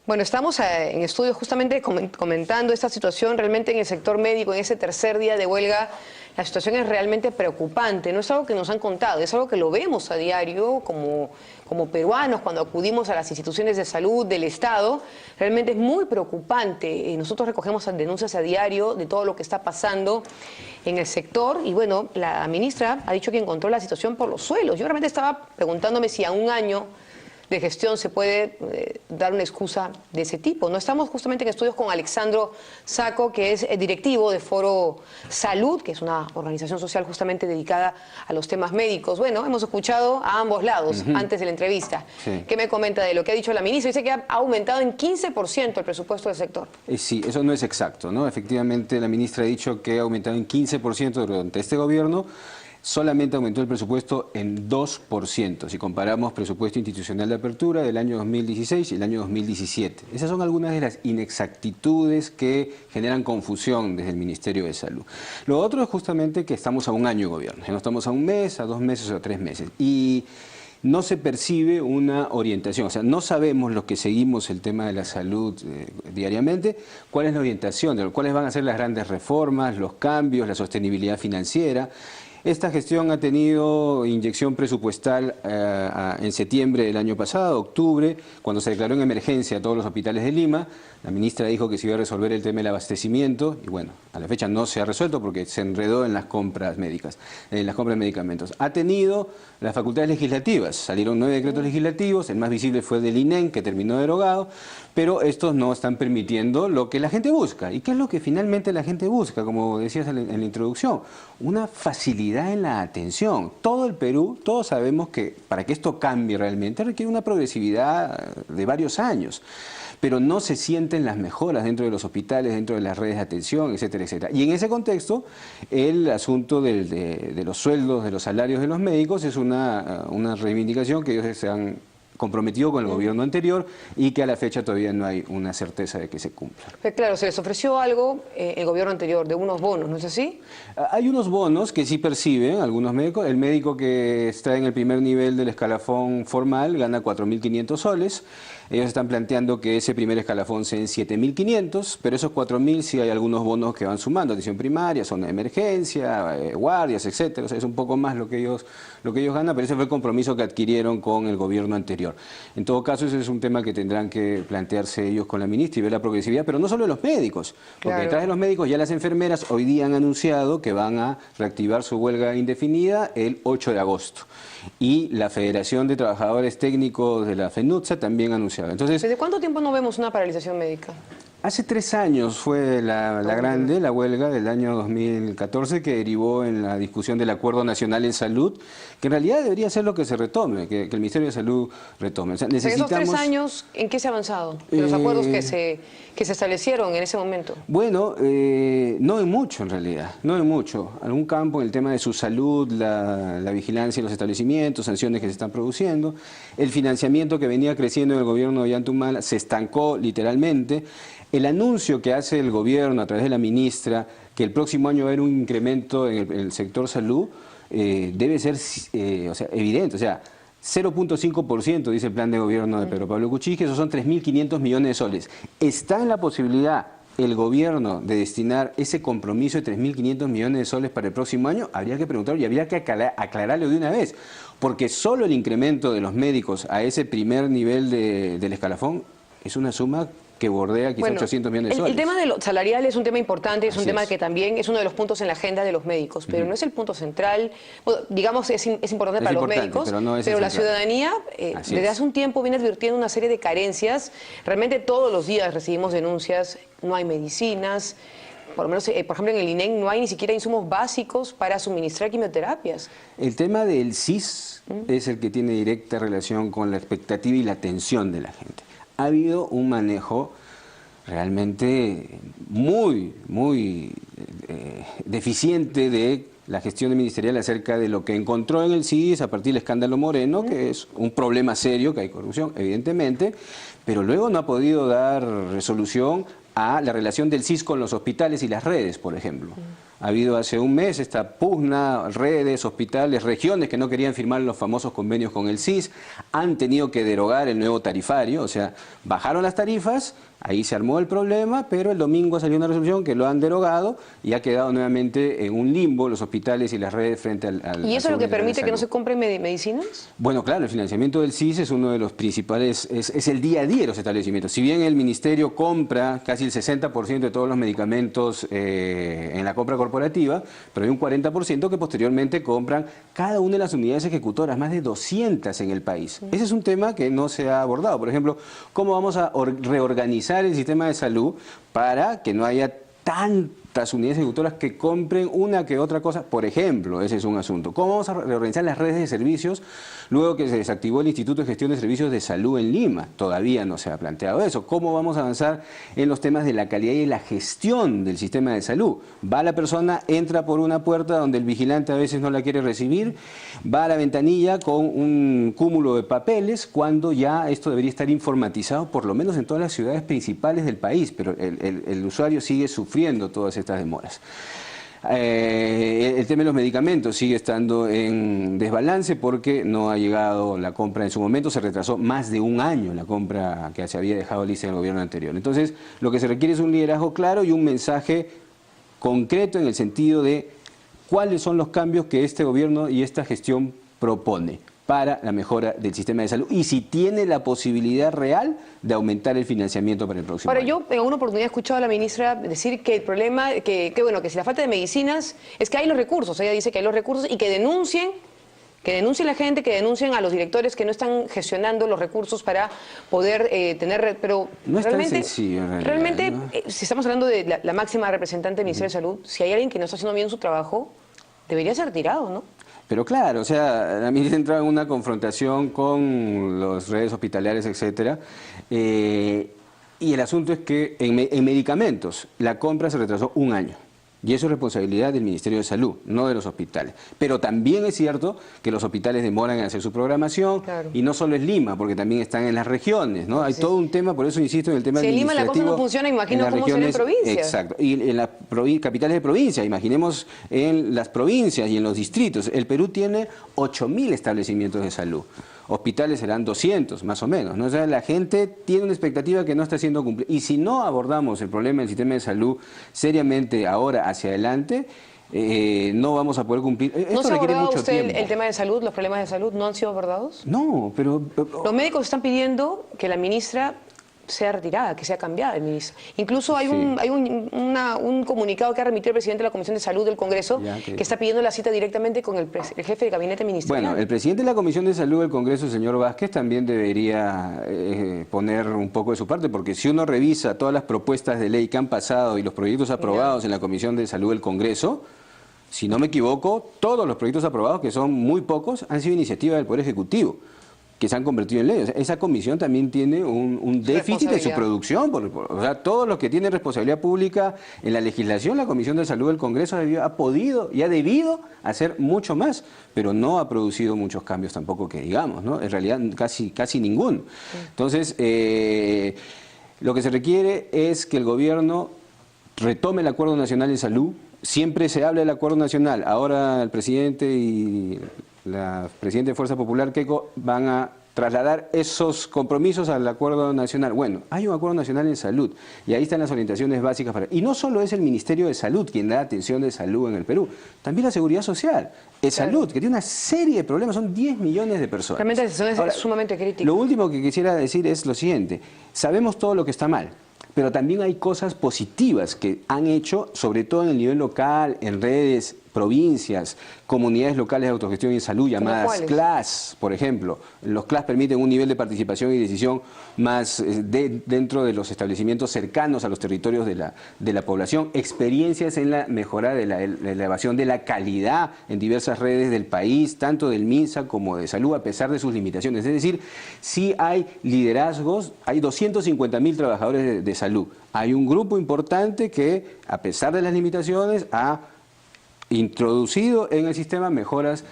Bueno, estamos en estudio justamente comentando esta situación realmente en el sector médico, en ese tercer día de huelga. La situación es realmente preocupante, no es algo que nos han contado, es algo que lo vemos a diario como peruanos cuando acudimos a las instituciones de salud del Estado. Realmente es muy preocupante. Nosotros recogemos denuncias a diario de todo lo que está pasando en el sector y bueno, la ministra ha dicho que encontró la situación por los suelos. Yo realmente estaba preguntándome si a un año de gestión se puede dar una excusa de ese tipo. No estamos justamente en estudios con Alexandro Saco, que es el directivo de Foro Salud, que es una organización social justamente dedicada a los temas médicos. Bueno, hemos escuchado a ambos lados antes de la entrevista. Sí. ¿Qué me comenta de lo que ha dicho la ministra? Dice que ha aumentado en 15% el presupuesto del sector. Sí, eso no es exacto, ¿no? Efectivamente, la ministra ha dicho que ha aumentado en 15% durante este gobierno. Solamente aumentó el presupuesto en 2%, si comparamos presupuesto institucional de apertura del año 2016 y el año 2017. Esas son algunas de las inexactitudes que generan confusión desde el Ministerio de Salud. Lo otro es justamente que estamos a un año de gobierno, no estamos a un mes, a 2 meses o a 3 meses. Y no se percibe una orientación, o sea, no sabemos los que seguimos el tema de la salud diariamente, cuál es la orientación, cuáles van a ser las grandes reformas, los cambios, la sostenibilidad financiera. Esta gestión ha tenido inyección presupuestal en septiembre del año pasado, octubre, cuando se declaró en emergencia a todos los hospitales de Lima. La ministra dijo que se iba a resolver el tema del abastecimiento y bueno, a la fecha no se ha resuelto porque se enredó en las compras médicas, en las compras de medicamentos. Ha tenido las facultades legislativas, salieron 9 decretos legislativos, el más visible fue del INEN, que terminó derogado, pero estos no están permitiendo lo que la gente busca. ¿Y qué es lo que finalmente la gente busca? Como decías en la introducción, una facilidad en la atención. Todo el Perú, todos sabemos que para que esto cambie realmente requiere una progresividad de varios años, pero no se sienten las mejoras dentro de los hospitales, dentro de las redes de atención, etcétera, etcétera. Y en ese contexto, el asunto de los sueldos, de los salarios de los médicos es una reivindicación que ellos se han comprometido con el gobierno anterior y que a la fecha todavía no hay una certeza de que se cumpla. Pero claro, se les ofreció algo el gobierno anterior de unos bonos, ¿no es así? Hay unos bonos que sí perciben algunos médicos. El médico que está en el primer nivel del escalafón formal gana 4.500 soles. Ellos están planteando que ese primer escalafón sea en 7.500, pero esos 4.000 sí hay algunos bonos que van sumando, atención primaria, zona de emergencia, guardias, etcétera. O sea, es un poco más lo que ellos ganan, pero ese fue el compromiso que adquirieron con el gobierno anterior. En todo caso, ese es un tema que tendrán que plantearse ellos con la ministra y ver la progresividad, pero no solo de los médicos, porque claro, detrás de los médicos ya las enfermeras hoy día han anunciado que van a reactivar su huelga indefinida el 8 de agosto. Y la Federación de Trabajadores Técnicos de la FENUTSA también ha anunciado. Entonces, ¿desde cuánto tiempo no vemos una paralización médica? Hace 3 años fue la grande, la huelga del año 2014, que derivó en la discusión del Acuerdo Nacional en Salud, que en realidad debería ser lo que se retome, que el Ministerio de Salud retome. O sea, necesitamos... ¿En esos 3 años en qué se ha avanzado? ¿Los acuerdos que se establecieron en ese momento? Bueno, no en mucho en realidad, no en mucho. Algún campo en el tema de su salud, la vigilancia de los establecimientos, sanciones que se están produciendo, el financiamiento que venía creciendo en el gobierno de Ollanta se estancó literalmente. El anuncio que hace el gobierno a través de la ministra que el próximo año va a haber un incremento en el sector salud debe ser evidente. O sea, 0.5% dice el plan de gobierno de Pedro Pablo Kuczynski, esos son 3.500 millones de soles. ¿Está en la posibilidad el gobierno de destinar ese compromiso de 3.500 millones de soles para el próximo año? Habría que preguntarlo y habría que aclararlo de una vez, porque solo el incremento de los médicos a ese primer nivel del escalafón es una suma que bordea quizá 800 millones de soles. El tema de los salariales es un tema importante, es un tema que también es uno de los puntos en la agenda de los médicos, pero no es el punto central. Bueno, digamos, es importante para los médicos, pero la ciudadanía desde hace un tiempo viene advirtiendo una serie de carencias. Realmente todos los días recibimos denuncias, no hay medicinas, por lo menos, por ejemplo, en el INEN no hay ni siquiera insumos básicos para suministrar quimioterapias. El tema del CIS es el que tiene directa relación con la expectativa y la atención de la gente. Ha habido un manejo realmente muy deficiente de la gestión ministerial acerca de lo que encontró en el CIS a partir del escándalo Moreno, que es un problema serio, que hay corrupción, evidentemente, pero luego no ha podido dar resolución a la relación del CIS con los hospitales y las redes, por ejemplo. Ha habido hace un mes esta pugna, redes, hospitales, regiones que no querían firmar los famosos convenios con el CIS, han tenido que derogar el nuevo tarifario, o sea, bajaron las tarifas, ahí se armó el problema, pero el domingo salió una resolución que lo han derogado y ha quedado nuevamente en un limbo los hospitales y las redes frente al ¿Y eso es lo que permite que no se compren medicinas? Bueno, claro, el financiamiento del CIS es uno de los principales, es el día a día de los establecimientos. Si bien el ministerio compra casi el 60% de todos los medicamentos en la compra corporativa, pero hay un 40% que posteriormente compran cada una de las unidades ejecutoras, más de 200 en el país. Ese es un tema que no se ha abordado. Por ejemplo, ¿cómo vamos a reorganizar el sistema de salud para que no haya tantas unidades ejecutoras que compren una que otra cosa? Por ejemplo, ese es un asunto. ¿Cómo vamos a reorganizar las redes de servicios luego que se desactivó el Instituto de Gestión de Servicios de Salud en Lima? Todavía no se ha planteado eso. ¿Cómo vamos a avanzar en los temas de la calidad y la gestión del sistema de salud? Va la persona, entra por una puerta donde el vigilante a veces no la quiere recibir, va a la ventanilla con un cúmulo de papeles, cuando ya esto debería estar informatizado por lo menos en todas las ciudades principales del país, pero el usuario sigue sufriendo todas estas demoras. El tema de los medicamentos sigue estando en desbalance porque no ha llegado la compra en su momento, se retrasó más de un año la compra que se había dejado lista en el gobierno anterior. Entonces, lo que se requiere es un liderazgo claro y un mensaje concreto en el sentido de cuáles son los cambios que este gobierno y esta gestión propone para la mejora del sistema de salud y si tiene la posibilidad real de aumentar el financiamiento para el próximo año. Yo en alguna oportunidad he escuchado a la ministra decir que el problema, que si la falta de medicinas es que hay los recursos, ella dice que hay los recursos y que denuncien la gente, que denuncien a los directores que no están gestionando los recursos para poder tener... Pero no es realmente, tan sencillo, en realidad, realmente ¿no? Si estamos hablando de la máxima representante del Ministerio de Salud, si hay alguien que no está haciendo bien su trabajo, debería ser retirado, ¿no? Pero claro, o sea, la ministra entra en una confrontación con las redes hospitalarias, etcétera, y el asunto es que en medicamentos la compra se retrasó un año. Y eso es responsabilidad del Ministerio de Salud, no de los hospitales. Pero también es cierto que los hospitales demoran en hacer su programación, claro. Y no solo es Lima, porque también están en las regiones, ¿no? Hay todo un tema, por eso insisto en el tema administrativo. Si en Lima la cosa no funciona, imagino cómo será en provincias. Exacto, y en las capitales de provincia, imaginemos en las provincias y en los distritos. El Perú tiene 8.000 establecimientos de salud. Hospitales serán 200, más o menos, ¿no? O sea, la gente tiene una expectativa que no está siendo cumplida. Y si no abordamos el problema del sistema de salud seriamente ahora hacia adelante, no vamos a poder cumplir. ¿No se ha abordado usted el tema de salud, los problemas de salud no han sido abordados? No, pero... Los médicos están pidiendo que la ministra sea retirada, que sea cambiada el ministro. Incluso hay un comunicado que ha remitido el presidente de la Comisión de Salud del Congreso que está pidiendo la cita directamente con el jefe de gabinete ministerial. Bueno, el presidente de la Comisión de Salud del Congreso, el señor Vázquez, también debería poner un poco de su parte, porque si uno revisa todas las propuestas de ley que han pasado y los proyectos aprobados en la Comisión de Salud del Congreso, si no me equivoco, todos los proyectos aprobados, que son muy pocos, han sido iniciativa del Poder Ejecutivo, que se han convertido en leyes. Esa comisión también tiene un déficit de su producción. O sea, todos los que tienen responsabilidad pública en la legislación, la Comisión de Salud del Congreso ha podido y ha debido hacer mucho más, pero no ha producido muchos cambios tampoco que digamos, ¿no? En realidad casi ninguno. Entonces, lo que se requiere es que el gobierno retome el Acuerdo Nacional de Salud. Siempre se habla del Acuerdo Nacional. Ahora el presidente y la presidenta de Fuerza Popular, Keiko, van a trasladar esos compromisos al Acuerdo Nacional. Bueno, hay un Acuerdo Nacional en Salud y ahí están las orientaciones básicas para... Y no solo es el Ministerio de Salud quien da atención de salud en el Perú, también la Seguridad Social, Salud, que tiene una serie de problemas, son 10 millones de personas. Realmente la situación es sumamente crítica. Lo último que quisiera decir es lo siguiente, sabemos todo lo que está mal, pero también hay cosas positivas que han hecho, sobre todo en el nivel local, en redes, provincias, comunidades locales de autogestión en salud, llamadas CLAS, por ejemplo. Los CLAS permiten un nivel de participación y decisión más dentro de los establecimientos cercanos a los territorios de la población, experiencias en la mejora de la elevación de la calidad en diversas redes del país, tanto del MINSA como de salud, a pesar de sus limitaciones. Es decir, sí hay liderazgos, hay 250.000 trabajadores de salud. Hay un grupo importante que, a pesar de las limitaciones, ha introducido en el sistema mejoras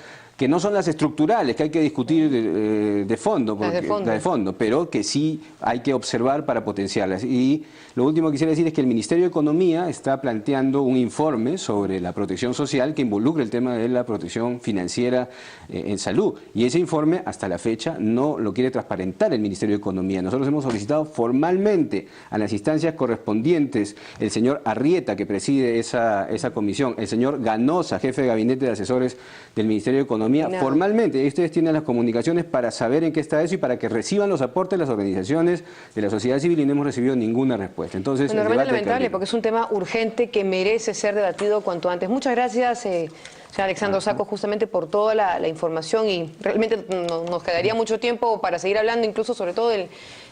que no son las estructurales, que hay que discutir de fondo, Las de fondo. pero que sí hay que observar para potenciarlas. Y lo último que quisiera decir es que el Ministerio de Economía está planteando un informe sobre la protección social que involucra el tema de la protección financiera en salud. Y ese informe, hasta la fecha, no lo quiere transparentar el Ministerio de Economía. Nosotros hemos solicitado formalmente a las instancias correspondientes, el señor Arrieta, que preside esa comisión, el señor Ganosa, jefe de gabinete de asesores del Ministerio de Economía, formalmente. Ustedes tienen las comunicaciones para saber en qué está eso y para que reciban los aportes de las organizaciones de la sociedad civil, y no hemos recibido ninguna respuesta. Entonces, bueno, realmente lamentable, porque es un tema urgente que merece ser debatido cuanto antes. Muchas gracias, señor Alexandro Sacco, justamente por toda la información, y realmente nos quedaría mucho tiempo para seguir hablando, incluso sobre todo del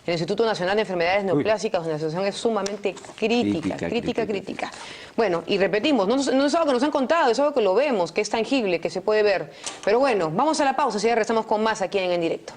Instituto Nacional de Enfermedades Neoplásicas, donde la situación es sumamente crítica. Bueno, y repetimos, no es algo que nos han contado, es algo que lo vemos, que es tangible, que se puede ver. Pero bueno, vamos a la pausa, si ya regresamos con más aquí en Directo.